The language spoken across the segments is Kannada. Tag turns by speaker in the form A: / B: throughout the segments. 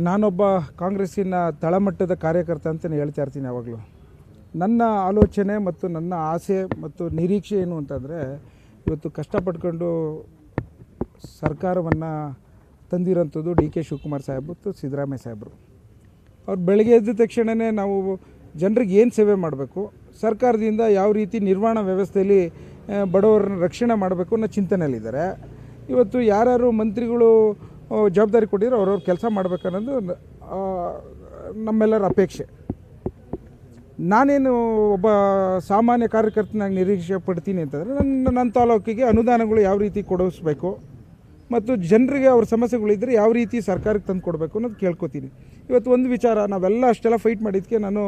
A: ನಾನೊಬ್ಬ ಕಾಂಗ್ರೆಸ್ಸಿನ ತಳಮಟ್ಟದ ಕಾರ್ಯಕರ್ತ ಅಂತಲೇ ಹೇಳ್ತಾ ಇರ್ತೀನಿ ಯಾವಾಗಲೂ. ನನ್ನ ಆಲೋಚನೆ ಮತ್ತು ನನ್ನ ಆಸೆ ಮತ್ತು ನಿರೀಕ್ಷೆ ಏನು ಅಂತಂದರೆ, ಇವತ್ತು ಕಷ್ಟಪಟ್ಕೊಂಡು ಸರ್ಕಾರವನ್ನು ತಂದಿರೋಂಥದ್ದು ಡಿ ಕೆ ಶಿವಕುಮಾರ್ ಸಾಹೇಬ್ ಮತ್ತು ಸಿದ್ದರಾಮಯ್ಯ ಸಾಹೇಬರು. ಅವ್ರು ಬೆಳಗ್ಗೆ ಎದ್ದ ತಕ್ಷಣವೇ ನಾವು ಜನರಿಗೆ ಏನು ಸೇವೆ ಮಾಡಬೇಕು, ಸರ್ಕಾರದಿಂದ ಯಾವ ರೀತಿ ನಿರ್ವಹಣಾ ವ್ಯವಸ್ಥೆಯಲ್ಲಿ ಬಡವರನ್ನ ರಕ್ಷಣೆ ಮಾಡಬೇಕು ಅನ್ನೋ ಚಿಂತನೆಯಲ್ಲಿದ್ದಾರೆ. ಇವತ್ತು ಯಾರ್ಯಾರು ಮಂತ್ರಿಗಳು ಜವಾಬ್ದಾರಿ ಕೊಟ್ಟಿರೋ ಅವ್ರವ್ರ ಕೆಲಸ ಮಾಡಬೇಕನ್ನೋದು ನಮ್ಮೆಲ್ಲರ ಅಪೇಕ್ಷೆ. ನಾನೇನು ಒಬ್ಬ ಸಾಮಾನ್ಯ ಕಾರ್ಯಕರ್ತನಾಗಿ ನಿರೀಕ್ಷೆ ಪಡ್ತೀನಿ ಅಂತಂದರೆ, ನನ್ನ ತಾಲೂಕಿಗೆ ಅನುದಾನಗಳು ಯಾವ ರೀತಿ ಕೊಡಿಸ್ಬೇಕು ಮತ್ತು ಜನರಿಗೆ ಅವ್ರ ಸಮಸ್ಯೆಗಳಿದ್ದರೆ ಯಾವ ರೀತಿ ಸರ್ಕಾರಕ್ಕೆ ತಂದು ಕೊಡಬೇಕು ಅನ್ನೋದು ಕೇಳ್ಕೊತೀನಿ. ಇವತ್ತು ಒಂದು ವಿಚಾರ, ನಾವೆಲ್ಲ ಅಷ್ಟೆಲ್ಲ ಫೈಟ್ ಮಾಡಿದ್ದಕ್ಕೆ ನಾನು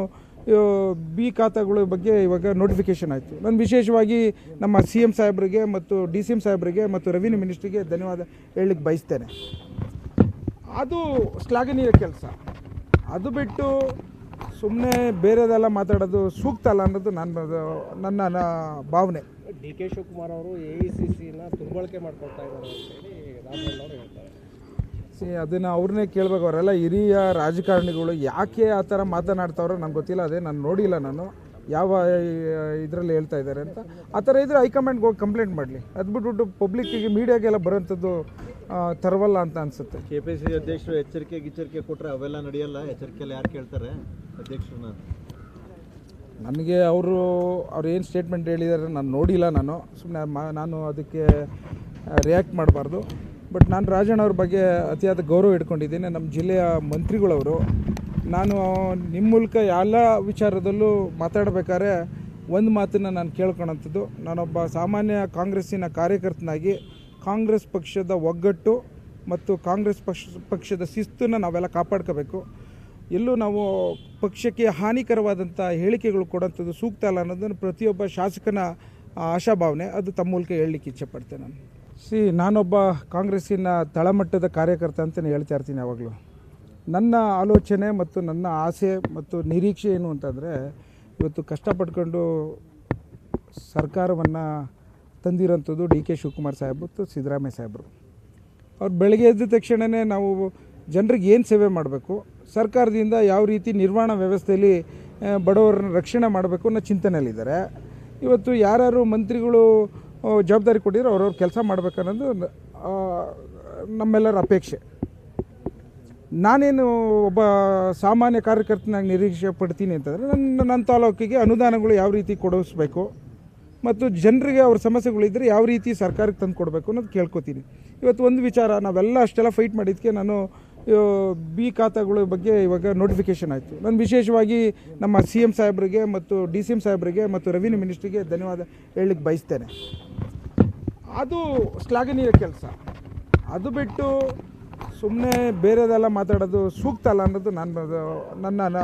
A: ಬಿ ಖಾತಾಗಳ ಬಗ್ಗೆ ಇವಾಗ ನೋಟಿಫಿಕೇಷನ್ ಆಯಿತು. ನಾನು ವಿಶೇಷವಾಗಿ ನಮ್ಮ ಸಿ ಎಮ್ ಸಾಹೇಬರಿಗೆ ಮತ್ತು ಡಿ ಸಿ ಎಮ್ ಸಾಹೇಬರಿಗೆ ಮತ್ತು ರೆವಿನ್ಯೂ ಮಿನಿಸ್ಟ್ರಿಗೆ ಧನ್ಯವಾದ ಹೇಳಲಿಕ್ಕೆ ಬಯಸ್ತೇನೆ. ಅದು ಶ್ಲಾಘನೀಯ ಕೆಲಸ. ಅದು ಬಿಟ್ಟು ಸುಮ್ಮನೆ ಬೇರೆದೆಲ್ಲ ಮಾತಾಡೋದು ಸೂಕ್ತ ಅಲ್ಲ ಅನ್ನೋದು ನನ್ನ ಭಾವನೆ.
B: ಡಿ ಕೆ ಶಿವಕುಮಾರ್ ಅವರು AICCನ ದುರ್ಬಳಕೆ ಮಾಡ್ಕೊಳ್ತಾ ಇದ್ದಾರೆ ಅಂತೇಳಿ ರಾಮಣ್ಣ ಅವರು ಹೇಳ್ತಾರೆ.
A: ಅದನ್ನು ಅವ್ರನ್ನೇ ಕೇಳಬೇಕು. ಅವರೆಲ್ಲ ಹಿರಿಯ ರಾಜಕಾರಣಿಗಳು ಯಾಕೆ ಆ ಥರ ಮಾತನಾಡ್ತಾವ್ರೋ ನನಗೆ ಗೊತ್ತಿಲ್ಲ. ಅದೇ ನಾನು ನೋಡಿಲ್ಲ, ನಾನು ಯಾವ ಇದರಲ್ಲಿ ಹೇಳ್ತಾ ಇದ್ದಾರೆ ಅಂತ. ಆ ಥರ ಇದ್ದರೆ ಹೈಕಮಾಂಡ್ಗೆ ಹೋಗಿ ಕಂಪ್ಲೇಂಟ್ ಮಾಡಲಿ. ಅದು ಬಿಟ್ಬಿಟ್ಟು ಪಬ್ಲಿಕ್ಕಿಗೆ ಮೀಡಿಯಾಗೆಲ್ಲ ಬರೋಂಥದ್ದು ತರವಲ್ಲ ಅಂತ ಅನಿಸುತ್ತೆ.
C: KPCC ಅಧ್ಯಕ್ಷರು ಎಚ್ಚರಿಕೆ ಕೊಟ್ಟರೆ ಅವೆಲ್ಲ ನಡೆಯಲ್ಲ. ಎಚ್ಚರಿಕೆಯಲ್ಲಿ ಯಾರು ಕೇಳ್ತಾರೆ ಅಧ್ಯಕ್ಷರನ್ನ?
A: ನನಗೆ ಅವ್ರು ಏನು ಸ್ಟೇಟ್ಮೆಂಟ್ ಹೇಳಿದ್ದಾರೆ ನಾನು ನೋಡಿಲ್ಲ. ಸುಮ್ಮನೆ ನಾನು ಅದಕ್ಕೆ ರಿಯಾಕ್ಟ್ ಮಾಡಬಾರ್ದು. ಬಟ್ ನಾನು ರಾಜಣ್ಣ ಅವ್ರ ಬಗ್ಗೆ ಅತಿಯಾದ ಗೌರವ ಇಟ್ಕೊಂಡಿದ್ದೀನಿ. ನಮ್ಮ ಜಿಲ್ಲೆಯ ಮಂತ್ರಿಗಳವರು. ನಾನು ನಿಮ್ಮ ಮೂಲಕ ಎಲ್ಲ ವಿಚಾರದಲ್ಲೂ ಮಾತಾಡಬೇಕಾದ್ರೆ ಒಂದು ಮಾತನ್ನು ನಾನು ಕೇಳ್ಕೊಳಂಥದ್ದು, ನಾನೊಬ್ಬ ಸಾಮಾನ್ಯ ಕಾಂಗ್ರೆಸ್ಸಿನ ಕಾರ್ಯಕರ್ತನಾಗಿ ಕಾಂಗ್ರೆಸ್ ಪಕ್ಷದ ಒಗ್ಗಟ್ಟು ಮತ್ತು ಕಾಂಗ್ರೆಸ್ ಪಕ್ಷದ ಶಿಸ್ತನ್ನು ನಾವೆಲ್ಲ ಕಾಪಾಡ್ಕೋಬೇಕು. ಎಲ್ಲೂ ನಾವು ಪಕ್ಷಕ್ಕೆ ಹಾನಿಕರವಾದಂಥ ಹೇಳಿಕೆಗಳು ಕೊಡೋಂಥದ್ದು ಸೂಕ್ತ ಅಲ್ಲ ಅನ್ನೋದನ್ನು ಪ್ರತಿಯೊಬ್ಬ ಶಾಸಕನ ಆಶಾಭಾವನೆ. ಅದು ತಮ್ಮ ಮೂಲಕ ಹೇಳಲಿಕ್ಕೆ ಇಚ್ಛೆಪಡ್ತೇನೆ ನಾನು. ನಾನೊಬ್ಬ ಕಾಂಗ್ರೆಸ್ಸಿನ ತಳಮಟ್ಟದ ಕಾರ್ಯಕರ್ತ ಅಂತಲೇ ಹೇಳ್ತಾ ಇರ್ತೀನಿ ಯಾವಾಗಲೂ. ನನ್ನ ಆಲೋಚನೆ ಮತ್ತು ನನ್ನ ಆಸೆ ಮತ್ತು ನಿರೀಕ್ಷೆ ಏನು ಅಂತಂದರೆ, ಇವತ್ತು ಕಷ್ಟಪಟ್ಕೊಂಡು ಸರ್ಕಾರವನ್ನು ತಂದಿರೋಂಥದ್ದು ಡಿ ಕೆ ಶಿವಕುಮಾರ್ ಸಾಹೇಬ್ ಮತ್ತು ಸಿದ್ದರಾಮಯ್ಯ ಸಾಹೇಬರು. ಅವ್ರು ಬೆಳಗ್ಗೆ ಎದ್ದ ತಕ್ಷಣವೇ ನಾವು ಜನರಿಗೆ ಏನು ಸೇವೆ ಮಾಡಬೇಕು, ಸರ್ಕಾರದಿಂದ ಯಾವ ರೀತಿ ನಿರ್ವಹಣಾ ವ್ಯವಸ್ಥೆಯಲ್ಲಿ ಬಡವರನ್ನ ರಕ್ಷಣೆ ಮಾಡಬೇಕು ಅನ್ನೋ ಚಿಂತನೆಯಲ್ಲಿದ್ದಾರೆ. ಇವತ್ತು ಯಾರ್ಯಾರು ಮಂತ್ರಿಗಳು ಜವಾಬ್ದಾರಿ ಕೊಟ್ಟಿರೋ ಅವ್ರವ್ರ ಕೆಲಸ ಮಾಡಬೇಕನ್ನೋದು ನಮ್ಮೆಲ್ಲರ ಅಪೇಕ್ಷೆ. ನಾನೇನು ಒಬ್ಬ ಸಾಮಾನ್ಯ ಕಾರ್ಯಕರ್ತನಾಗಿ ನಿರೀಕ್ಷೆ ಪಡ್ತೀನಿ ಅಂತಂದರೆ, ನನ್ನ ತಾಲೂಕಿಗೆ ಅನುದಾನಗಳು ಯಾವ ರೀತಿ ಕೊಡಿಸ್ಬೇಕು ಮತ್ತು ಜನರಿಗೆ ಅವ್ರ ಸಮಸ್ಯೆಗಳಿದ್ದರೆ ಯಾವ ರೀತಿ ಸರ್ಕಾರಕ್ಕೆ ತಂದು ಕೊಡಬೇಕು ಅನ್ನೋದು ಕೇಳ್ಕೊತೀನಿ. ಇವತ್ತು ಒಂದು ವಿಚಾರ, ನಾವೆಲ್ಲ ಅಷ್ಟೆಲ್ಲ ಫೈಟ್ ಮಾಡಿದ್ದಕ್ಕೆ ನಾನು ಬಿ ಖಾತಾಗಳ ಬಗ್ಗೆ ಇವಾಗ ನೋಟಿಫಿಕೇಷನ್ ಆಯಿತು. ನಾನು ವಿಶೇಷವಾಗಿ ನಮ್ಮ ಸಿ ಎಮ್ ಸಾಹೇಬರಿಗೆ ಮತ್ತು ಡಿ ಸಿ ಎಮ್ ಸಾಹೇಬರಿಗೆ ಮತ್ತು ರೆವಿನ್ಯೂ ಮಿನಿಸ್ಟ್ರಿಗೆ ಧನ್ಯವಾದ ಹೇಳಲಿಕ್ಕೆ ಬಯಸ್ತೇನೆ. ಅದು ಶ್ಲಾಘನೀಯ ಕೆಲಸ. ಅದು ಬಿಟ್ಟು ಸುಮ್ಮನೆ ಬೇರೆದೆಲ್ಲ ಮಾತಾಡೋದು ಸೂಕ್ತ ಅಲ್ಲ ಅನ್ನೋದು ನನ್ನ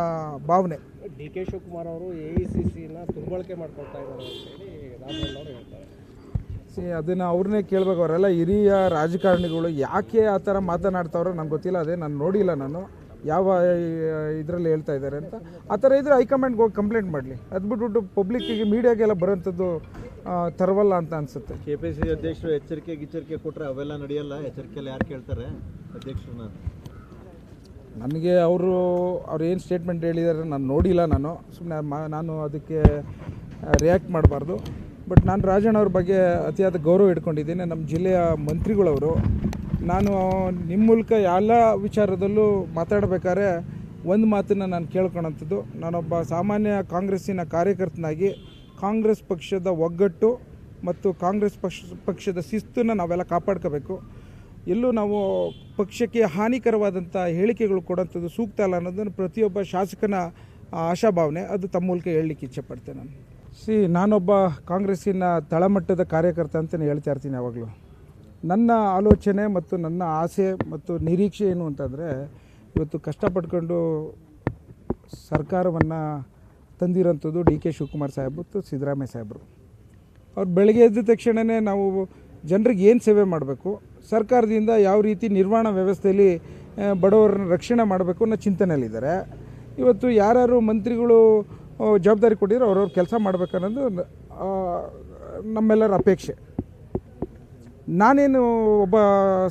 A: ಭಾವನೆ.
B: ಡಿ ಕೆ ಶಿವಕುಮಾರ್ ಅವರು AICCನ ದುರ್ಬಳಕೆ ಮಾಡ್ಕೊಳ್ತಾ ಇದ್ದಾರೆ ಅಂತೇಳಿ ರಾಮಣ್ಣ ಅವರು ಹೇಳ್ತಾರೆ.
A: ಅದನ್ನು ಅವ್ರನ್ನೇ ಕೇಳಬೇಕು. ಅವರೆಲ್ಲ ಹಿರಿಯ ರಾಜಕಾರಣಿಗಳು ಯಾಕೆ ಆ ಥರ ಮಾತನಾಡ್ತಾವ್ರೋ ನನಗೆ ಗೊತ್ತಿಲ್ಲ. ಅದೇ ನಾನು ನೋಡಿಲ್ಲ, ನಾನು ಯಾವ ಇದರಲ್ಲಿ ಹೇಳ್ತಾ ಇದ್ದಾರೆ ಅಂತ. ಆ ಥರ ಇದ್ದರೆ ಹೈಕಮಾಂಡ್ಗೆ ಹೋಗಿ ಕಂಪ್ಲೇಂಟ್ ಮಾಡಲಿ. ಅದು ಬಿಟ್ಬಿಟ್ಟು ಪಬ್ಲಿಕ್ಕಿಗೆ ಮೀಡಿಯಾಗೆಲ್ಲ ಬರೋಂಥದ್ದು ತರವಲ್ಲ ಅಂತ ಅನಿಸುತ್ತೆ.
C: KPCC ಅಧ್ಯಕ್ಷರು ಎಚ್ಚರಿಕೆ ಕೊಟ್ಟರೆ ಅವೆಲ್ಲ ನಡೆಯಲ್ಲ. ಎಚ್ಚರಿಕೆಯಲ್ಲಿ ಯಾರು ಕೇಳ್ತಾರೆ ಅಧ್ಯಕ್ಷರನ್ನ?
A: ನನಗೆ ಅವ್ರು ಏನು ಸ್ಟೇಟ್ಮೆಂಟ್ ಹೇಳಿದ್ದಾರೆ ನಾನು ನೋಡಿಲ್ಲ, ನಾನು ಸುಮ್ಮನೆ ನಾನು ಅದಕ್ಕೆ ರಿಯಾಕ್ಟ್ ಮಾಡಬಾರ್ದು. ಬಟ್ ನಾನು ರಾಜಣ್ಣ ಅವ್ರ ಬಗ್ಗೆ ಅತಿಯಾದ ಗೌರವ ಇಟ್ಕೊಂಡಿದ್ದೀನಿ. ನಮ್ಮ ಜಿಲ್ಲೆಯ ಮಂತ್ರಿಗಳವರು. ನಾನು ನಿಮ್ಮ ಮೂಲಕ ಎಲ್ಲ ವಿಚಾರದಲ್ಲೂ ಮಾತಾಡಬೇಕಾದ್ರೆ ಒಂದು ಮಾತನ್ನು ನಾನು ಕೇಳ್ಕೊಳಂಥದ್ದು, ನಾನೊಬ್ಬ ಸಾಮಾನ್ಯ ಕಾಂಗ್ರೆಸ್ಸಿನ ಕಾರ್ಯಕರ್ತನಾಗಿ ಕಾಂಗ್ರೆಸ್ ಪಕ್ಷದ ಒಗ್ಗಟ್ಟು ಮತ್ತು ಕಾಂಗ್ರೆಸ್ ಪಕ್ಷದ ಶಿಸ್ತನ್ನು ನಾವೆಲ್ಲ ಕಾಪಾಡ್ಕೋಬೇಕು. ಎಲ್ಲೂ ನಾವು ಪಕ್ಷಕ್ಕೆ ಹಾನಿಕರವಾದಂಥ ಹೇಳಿಕೆಗಳು ಕೊಡೋಂಥದ್ದು ಸೂಕ್ತ ಅಲ್ಲ ಅನ್ನೋದನ್ನು ಪ್ರತಿಯೊಬ್ಬ ಶಾಸಕನ ಆಶಾಭಾವನೆ. ಅದು ತಮ್ಮ ಮೂಲಕ ಹೇಳಲಿಕ್ಕೆ ಇಚ್ಛೆಪಡ್ತೇನೆ ನಾನು. ನಾನೊಬ್ಬ ಕಾಂಗ್ರೆಸ್ಸಿನ ತಳಮಟ್ಟದ ಕಾರ್ಯಕರ್ತ ಅಂತಲೇ ಹೇಳ್ತಾ ಇರ್ತೀನಿ ಯಾವಾಗಲೂ. ನನ್ನ ಆಲೋಚನೆ ಮತ್ತು ನನ್ನ ಆಸೆ ಮತ್ತು ನಿರೀಕ್ಷೆ ಏನು ಅಂತಂದರೆ, ಇವತ್ತು ಕಷ್ಟಪಟ್ಕೊಂಡು ಸರ್ಕಾರವನ್ನು ತಂದಿರೋಂಥದ್ದು ಡಿ ಕೆ ಶಿವಕುಮಾರ್ ಸಾಹೇಬ್ ಮತ್ತು ಸಿದ್ದರಾಮಯ್ಯ ಸಾಹೇಬರು. ಅವ್ರು ಬೆಳಗ್ಗೆ ಎದ್ದ ತಕ್ಷಣವೇ ನಾವು ಜನರಿಗೆ ಏನು ಸೇವೆ ಮಾಡಬೇಕು, ಸರ್ಕಾರದಿಂದ ಯಾವ ರೀತಿ ನಿರ್ವಹಣಾ ವ್ಯವಸ್ಥೆಯಲ್ಲಿ ಬಡವರನ್ನ ರಕ್ಷಣೆ ಮಾಡಬೇಕು ಅನ್ನೋ ಚಿಂತನೆಯಲ್ಲಿದ್ದಾರೆ. ಇವತ್ತು ಯಾರ್ಯಾರು ಮಂತ್ರಿಗಳು ಜವಾಬ್ದಾರಿ ಕೊಟ್ಟಿರೋ ಅವ್ರವ್ರ ಕೆಲಸ ಮಾಡಬೇಕನ್ನೋದು ನಮ್ಮೆಲ್ಲರ ಅಪೇಕ್ಷೆ. ನಾನೇನು ಒಬ್ಬ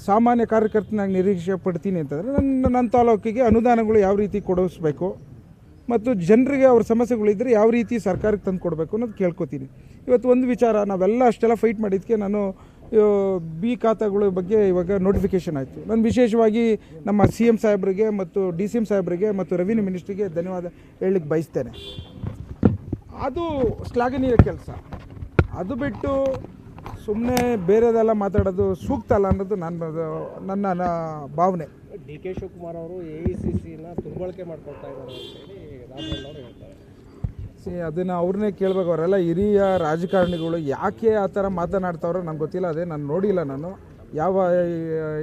A: ಸಾಮಾನ್ಯ ಕಾರ್ಯಕರ್ತನಾಗಿ ನಿರೀಕ್ಷೆ ಪಡ್ತೀನಿ ಅಂತಂದರೆ ನನ್ನ ತಾಲೂಕಿಗೆ ಅನುದಾನಗಳು ಯಾವ ರೀತಿ ಕೊಡಿಸ್ಬೇಕು ಮತ್ತು ಜನರಿಗೆ ಅವ್ರ ಸಮಸ್ಯೆಗಳಿದ್ದರೆ ಯಾವ ರೀತಿ ಸರ್ಕಾರಕ್ಕೆ ತಂದು ಕೊಡಬೇಕು ಅನ್ನೋದು ಕೇಳ್ಕೊತೀನಿ. ಇವತ್ತು ಒಂದು ವಿಚಾರ, ನಾವೆಲ್ಲ ಅಷ್ಟೆಲ್ಲ ಫೈಟ್ ಮಾಡಿದ್ದಕ್ಕೆ ನಾನು ಬಿ ಖಾತಾಗಳ ಬಗ್ಗೆ ಇವಾಗ ನೋಟಿಫಿಕೇಷನ್ ಆಯಿತು. ನಾನು ವಿಶೇಷವಾಗಿ ನಮ್ಮ CM ಸಾಹೇಬರಿಗೆ ಮತ್ತು DCM ಸಾಹೇಬರಿಗೆ ಮತ್ತು ರೆವಿನ್ಯೂ ಮಿನಿಸ್ಟ್ರಿಗೆ ಧನ್ಯವಾದ ಹೇಳಲಿಕ್ಕೆ ಬಯಸ್ತೇನೆ. ಅದು ಶ್ಲಾಘನೀಯ ಕೆಲಸ. ಅದು ಬಿಟ್ಟು ಸುಮ್ಮನೆ ಬೇರೆದೆಲ್ಲ ಮಾತಾಡೋದು ಸೂಕ್ತ ಅಲ್ಲ ಅನ್ನೋದು ನನ್ನ ಭಾವನೆ.
B: DK ಶಿವಕುಮಾರ್ ಅವರು AICCನ ದುರ್ಬಳಕೆ ಮಾಡ್ಕೊಳ್ತಾ ಇದ್ದಾರೆ ಅಂತೇಳಿ ರಾಮಣ್ಣ ಅವರು ಹೇಳ್ತಾರೆ.
A: ಅದನ್ನು ಅವ್ರನ್ನೇ ಕೇಳಬೇಕು. ಅವರೆಲ್ಲ ಹಿರಿಯ ರಾಜಕಾರಣಿಗಳು ಯಾಕೆ ಆ ಥರ ಮಾತನಾಡ್ತಾವ್ರೋ ನನಗೆ ಗೊತ್ತಿಲ್ಲ. ಅದೇ ನಾನು ನೋಡಿಲ್ಲ, ನಾನು ಯಾವ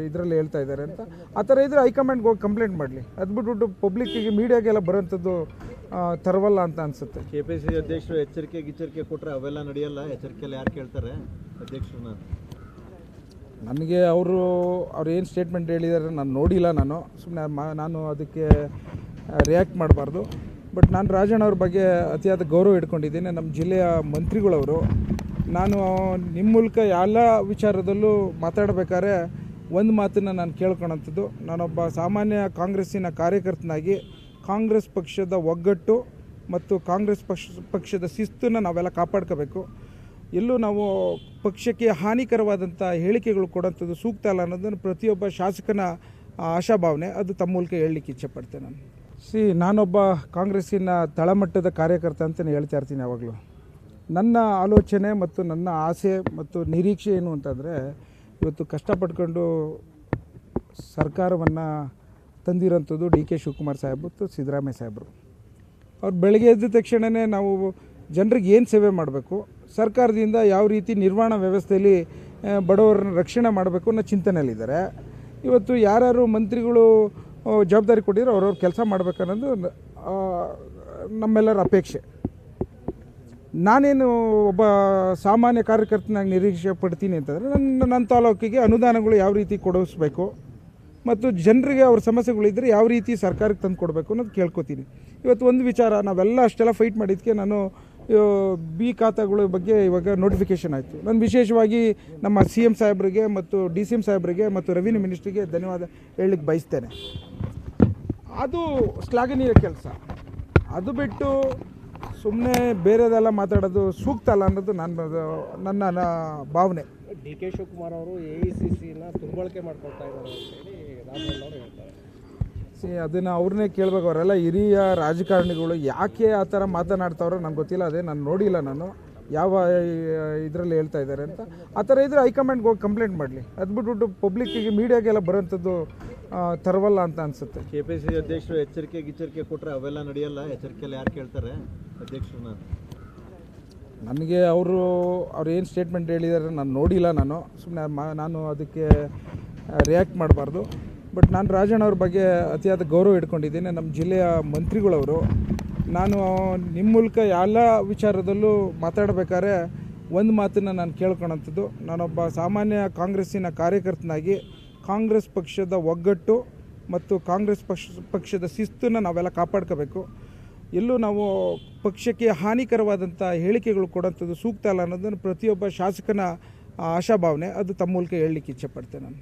A: ಇದರಲ್ಲಿ ಹೇಳ್ತಾ ಇದ್ದಾರೆ ಅಂತ. ಆ ಥರ ಇದ್ದರೆ ಹೈಕಮಾಂಡ್ಗೆ ಹೋಗಿ ಕಂಪ್ಲೇಂಟ್ ಮಾಡಲಿ. ಅದು ಬಿಟ್ಬಿಟ್ಟು ಪಬ್ಲಿಕ್ಕಿಗೆ ಮೀಡಿಯಾಗೆಲ್ಲ ಬರೋಂಥದ್ದು ತರವಲ್ಲ ಅಂತ ಅನಿಸುತ್ತೆ.
C: KPCC ಅಧ್ಯಕ್ಷರು ಎಚ್ಚರಿಕೆ ಕೊಟ್ಟರೆ ಅವೆಲ್ಲ ನಡೆಯಲ್ಲ. ಎಚ್ಚರಿಕೆಯಲ್ಲಿ ಯಾರು ಕೇಳ್ತಾರೆ ಅಧ್ಯಕ್ಷರನ್ನ?
A: ನನಗೆ ಅವ್ರು ಏನು ಸ್ಟೇಟ್ಮೆಂಟ್ ಹೇಳಿದ್ದಾರೆ ನಾನು ನೋಡಿಲ್ಲ. ಸುಮ್ಮನೆ ನಾನು ಅದಕ್ಕೆ ರಿಯಾಕ್ಟ್ ಮಾಡಬಾರ್ದು. ಬಟ್ ನಾನು ರಾಜಣ್ಣ ಅವ್ರ ಬಗ್ಗೆ ಅತಿಯಾದ ಗೌರವ ಇಟ್ಕೊಂಡಿದ್ದೀನಿ. ನಮ್ಮ ಜಿಲ್ಲೆಯ ಮಂತ್ರಿಗಳವರು. ನಾನು ನಿಮ್ಮ ಮೂಲಕ ಎಲ್ಲ ವಿಚಾರದಲ್ಲೂ ಮಾತಾಡಬೇಕಾದ್ರೆ ಒಂದು ಮಾತನ್ನು ನಾನು ಕೇಳ್ಕೊಳಂಥದ್ದು, ನಾನೊಬ್ಬ ಸಾಮಾನ್ಯ ಕಾಂಗ್ರೆಸ್ಸಿನ ಕಾರ್ಯಕರ್ತನಾಗಿ ಕಾಂಗ್ರೆಸ್ ಪಕ್ಷದ ಒಗ್ಗಟ್ಟು ಮತ್ತು ಕಾಂಗ್ರೆಸ್ ಪಕ್ಷದ ಶಿಸ್ತನ್ನು ನಾವೆಲ್ಲ ಕಾಪಾಡ್ಕೋಬೇಕು. ಎಲ್ಲೂ ನಾವು ಪಕ್ಷಕ್ಕೆ ಹಾನಿಕರವಾದಂಥ ಹೇಳಿಕೆಗಳು ಕೊಡೋಂಥದ್ದು ಸೂಕ್ತ ಅಲ್ಲ ಅನ್ನೋದನ್ನು ಪ್ರತಿಯೊಬ್ಬ ಶಾಸಕನ ಆಶಾಭಾವನೆ. ಅದು ತಮ್ಮ ಮೂಲಕ ಹೇಳಲಿಕ್ಕೆ ಇಚ್ಛೆಪಡ್ತೇನೆ ನಾನು. ನಾನೊಬ್ಬ ಕಾಂಗ್ರೆಸ್ಸಿನ ತಳಮಟ್ಟದ ಕಾರ್ಯಕರ್ತ ಅಂತಲೇ ಹೇಳ್ತಾ ಇರ್ತೀನಿ ಯಾವಾಗಲೂ. ನನ್ನ ಆಲೋಚನೆ ಮತ್ತು ನನ್ನ ಆಸೆ ಮತ್ತು ನಿರೀಕ್ಷೆ ಏನು ಅಂತಂದರೆ, ಇವತ್ತು ಕಷ್ಟಪಟ್ಕೊಂಡು ಸರ್ಕಾರವನ್ನು ತಂದಿರೋಂಥದ್ದು DK ಶಿವಕುಮಾರ್ ಸಾಹೇಬ್ ಮತ್ತು ಸಿದ್ದರಾಮಯ್ಯ ಸಾಹೇಬರು. ಅವ್ರು ಬೆಳಗ್ಗೆ ಎದ್ದ ತಕ್ಷಣವೇ ನಾವು ಜನರಿಗೆ ಏನು ಸೇವೆ ಮಾಡಬೇಕು, ಸರ್ಕಾರದಿಂದ ಯಾವ ರೀತಿ ನಿರ್ವಹಣಾ ವ್ಯವಸ್ಥೆಯಲ್ಲಿ ಬಡವರನ್ನ ರಕ್ಷಣೆ ಮಾಡಬೇಕು ಅನ್ನೋ ಚಿಂತನೆಯಲ್ಲಿದ್ದಾರೆ. ಇವತ್ತು ಯಾರ್ಯಾರು ಮಂತ್ರಿಗಳು ಜವಾಬ್ದಾರಿ ಕೊಟ್ಟಿರೋ ಅವ್ರವ್ರ ಕೆಲಸ ಮಾಡಬೇಕನ್ನೋದು ನಮ್ಮೆಲ್ಲರ ಅಪೇಕ್ಷೆ. ನಾನೇನು ಒಬ್ಬ ಸಾಮಾನ್ಯ ಕಾರ್ಯಕರ್ತನಾಗಿ ನಿರೀಕ್ಷೆ ಪಡ್ತೀನಿ ಅಂತಂದರೆ ನನ್ನ ತಾಲೂಕಿಗೆ ಅನುದಾನಗಳು ಯಾವ ರೀತಿ ಕೊಡಿಸ್ಬೇಕು ಮತ್ತು ಜನರಿಗೆ ಅವ್ರ ಸಮಸ್ಯೆಗಳಿದ್ದರೆ ಯಾವ ರೀತಿ ಸರ್ಕಾರಕ್ಕೆ ತಂದು ಕೊಡಬೇಕು ಅನ್ನೋದು ಕೇಳ್ಕೊತೀನಿ. ಇವತ್ತು ಒಂದು ವಿಚಾರ, ನಾವೆಲ್ಲ ಅಷ್ಟೆಲ್ಲ ಫೈಟ್ ಮಾಡಿದ್ದಕ್ಕೆ ನಾನು ಬಿ ಖಾತಾಗಳ ಬಗ್ಗೆ ಇವಾಗ ನೋಟಿಫಿಕೇಷನ್ ಆಯಿತು. ನಾನು ವಿಶೇಷವಾಗಿ ನಮ್ಮ CM ಸಾಹೇಬರಿಗೆ ಮತ್ತು DCM ಸಾಹೇಬರಿಗೆ ಮತ್ತು ರೆವಿನ್ಯೂ ಮಿನಿಸ್ಟ್ರಿಗೆ ಧನ್ಯವಾದ ಹೇಳಲಿಕ್ಕೆ ಬಯಸ್ತೇನೆ. ಅದು ಶ್ಲಾಘನೀಯ ಕೆಲಸ. ಅದು ಬಿಟ್ಟು ಸುಮ್ಮನೆ ಬೇರೆದೆಲ್ಲ ಮಾತಾಡೋದು ಸೂಕ್ತ ಅಲ್ಲ ಅನ್ನೋದು ನನ್ನ ಭಾವನೆ.
B: DK ಶಿವಕುಮಾರ್ ಅವರು AICCನ ದುರ್ಬಳಕೆ ಮಾಡ್ಕೊಳ್ತಾ ಇದ್ದಾರೆ ಅಂತೇಳಿ ರಾಮಣ್ಣ ಅವರು ಹೇಳ್ತಾರೆ.
A: ಅದನ್ನು ಅವ್ರನ್ನೇ ಕೇಳಬೇಕು. ಅವರೆಲ್ಲ ಹಿರಿಯ ರಾಜಕಾರಣಿಗಳು ಯಾಕೆ ಆ ಥರ ಮಾತನಾಡ್ತಾವ್ರೋ ನನಗೆ ಗೊತ್ತಿಲ್ಲ. ಅದೇ ನಾನು ನೋಡಿಲ್ಲ, ನಾನು ಯಾವ ಇದರಲ್ಲಿ ಹೇಳ್ತಾ ಇದ್ದಾರೆ ಅಂತ. ಆ ಥರ ಇದ್ದರೆ ಹೈಕಮಾಂಡ್ಗೆ ಹೋಗಿ ಕಂಪ್ಲೇಂಟ್ ಮಾಡಲಿ. ಅದು ಬಿಟ್ಬಿಟ್ಟು ಪಬ್ಲಿಕ್ಕಿಗೆ ಮೀಡಿಯಾಗೆಲ್ಲ ಬರೋಂಥದ್ದು ತರವಲ್ಲ ಅಂತ ಅನಿಸುತ್ತೆ.
C: KPCC ಅಧ್ಯಕ್ಷರು ಎಚ್ಚರಿಕೆ ಕೊಟ್ಟರೆ ಅವೆಲ್ಲ ನಡೆಯಲ್ಲ. ಎಚ್ಚರಿಕೆಯಲ್ಲಿ ಯಾರು ಕೇಳ್ತಾರೆ ಅಧ್ಯಕ್ಷರನ್ನ?
A: ನನಗೆ ಅವ್ರು ಏನು ಸ್ಟೇಟ್ಮೆಂಟ್ ಹೇಳಿದ್ದಾರೆ ನಾನು ನೋಡಿಲ್ಲ, ಸುಮ್ಮನೆ ನಾನು ಅದಕ್ಕೆ ರಿಯಾಕ್ಟ್ ಮಾಡಬಾರ್ದು. ಬಟ್ ನಾನು ರಾಜಣ್ಣ ಅವ್ರ ಬಗ್ಗೆ ಅತಿಯಾದ ಗೌರವ ಇಟ್ಕೊಂಡಿದ್ದೀನಿ. ನಮ್ಮ ಜಿಲ್ಲೆಯ ಮಂತ್ರಿಗಳವರು. ನಾನು ನಿಮ್ಮ ಮೂಲಕ ಎಲ್ಲ ವಿಚಾರದಲ್ಲೂ ಮಾತಾಡಬೇಕಾದ್ರೆ ಒಂದು ಮಾತನ್ನು ನಾನು ಕೇಳ್ಕೊಳಂಥದ್ದು, ನಾನೊಬ್ಬ ಸಾಮಾನ್ಯ ಕಾಂಗ್ರೆಸ್ಸಿನ ಕಾರ್ಯಕರ್ತನಾಗಿ ಕಾಂಗ್ರೆಸ್ ಪಕ್ಷದ ಒಗ್ಗಟ್ಟು ಮತ್ತು ಕಾಂಗ್ರೆಸ್ ಪಕ್ಷದ ಶಿಸ್ತನ್ನು ನಾವೆಲ್ಲ ಕಾಪಾಡ್ಕೋಬೇಕು. ಎಲ್ಲೂ ನಾವು ಪಕ್ಷಕ್ಕೆ ಹಾನಿಕರವಾದಂಥ ಹೇಳಿಕೆಗಳು ಕೊಡೋಂಥದ್ದು ಸೂಕ್ತ ಅಲ್ಲ ಅನ್ನೋದನ್ನು ಪ್ರತಿಯೊಬ್ಬ ಶಾಸಕನ ಆಶಾಭಾವನೆ. ಅದು ತಮ್ಮ ಮೂಲಕ ಹೇಳಲಿಕ್ಕೆ ಇಚ್ಛೆಪಡ್ತೇನೆ ನಾನು.